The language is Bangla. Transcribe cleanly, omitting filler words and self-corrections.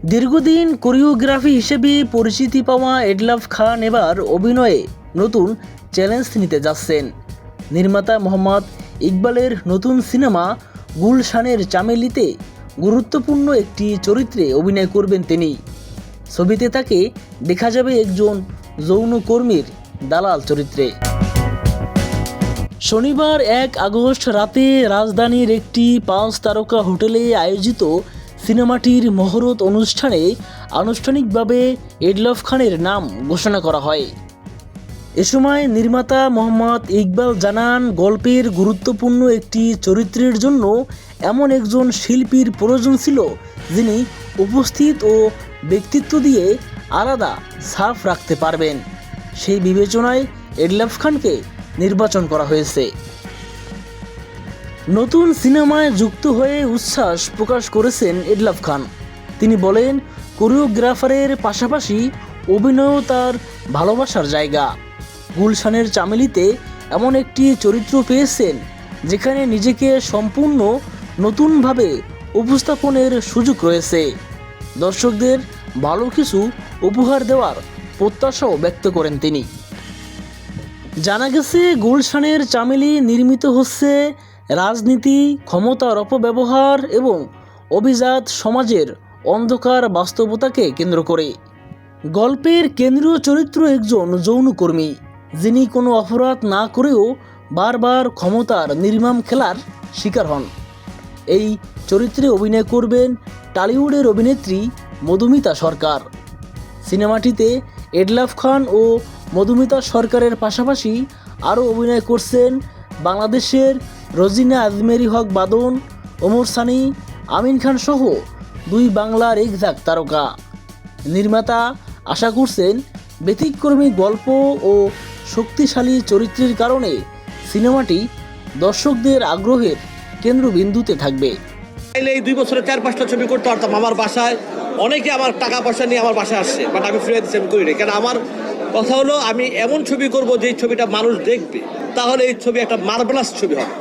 দীর্ঘদিন কোরিওগ্রাফি হিসেবে পরিচিতি পাওয়া এডলাভ খান এবার অভিনয়ে নতুন চ্যালেঞ্জ নিতে যাচ্ছেন। নির্মাতা মোহাম্মদ ইকবালের নতুন সিনেমা গুলশানের চামেলিতে গুরুত্বপূর্ণ একটি চরিত্রে অভিনয় করবেন তিনি। ছবিতে তাকে দেখা যাবে একজন যৌনকর্মীর দালাল চরিত্রে। শনিবার 1 আগস্ট রাতে রাজধানীর একটি 5 তারকা হোটেলে আয়োজিত সিনেমাটির মহরত অনুষ্ঠানে আনুষ্ঠানিকভাবে এডলাভ খানের নাম ঘোষণা করা হয়। এ সময় নির্মাতা মোহাম্মদ ইকবাল জানান, গল্পের গুরুত্বপূর্ণ একটি চরিত্রের জন্য এমন একজন শিল্পীর প্রয়োজন ছিল যিনি উপস্থিত ও ব্যক্তিত্ব দিয়ে আলাদা ছাপ রাখতে পারবেন। সেই বিবেচনায় এডলাভ খানকে নির্বাচন করা হয়েছে। নতুন সিনেমায় যুক্ত হয়ে উচ্ছ্বাস প্রকাশ করেছেন এডলাভ খান। তিনি বলেন, কোরিওগ্রাফারের পাশাপাশি অভিনয়ও তার ভালোবাসার জায়গা। গুলশানের চামেলিতে এমন একটি চরিত্র পেয়েছেন যেখানে নিজেকে সম্পূর্ণ নতুনভাবে উপস্থাপনের সুযোগ রয়েছে। দর্শকদের ভালো কিছু উপহার দেওয়ার প্রত্যাশাও ব্যক্ত করেন তিনি। জানা গেছে, গুলশানের চামেলি নির্মিত হচ্ছে রাজনীতি, ক্ষমতার অপব্যবহার এবং অভিজাত সমাজের অন্ধকার বাস্তবতাকে কেন্দ্র করে। গল্পের কেন্দ্রীয় চরিত্র একজন যৌনকর্মী, যিনি কোনো অপরাধ না করেও বারবার ক্ষমতার নির্মম খেলার শিকার হন। এই চরিত্রে অভিনয় করবেন টলিউডের অভিনেত্রী মধুমিতা সরকার। সিনেমাটিতে এডলাভ খান ও মধুমিতা সরকারের পাশাপাশি আরও অভিনয় করছেন বাংলাদেশের রোজিনা আজমেরি হক বাদন, ওমর সানি, আমিন খান সহ 2 বাংলার একঝাঁক তারকা। নির্মাতা আশা করছেন ব্যতিক্রমী গল্প ও শক্তিশালী চরিত্রের কারণে সিনেমাটি দর্শকদের আগ্রহের কেন্দ্রবিন্দুতে থাকবে। এই 2 বছরে 4-5টা ছবি করতে পারতাম। আমার বাসায় অনেকে আমার টাকা পয়সা নিয়ে আমার বাসায় আসছে, বাট আমি ফ্রিতে সেভ করি না। কেন আমার কথা হলো, আমি এমন ছবি করব যেই ছবিটা মানুষ দেখবে, তাহলে এই ছবি একটা মার্ভেলাস ছবি হবে।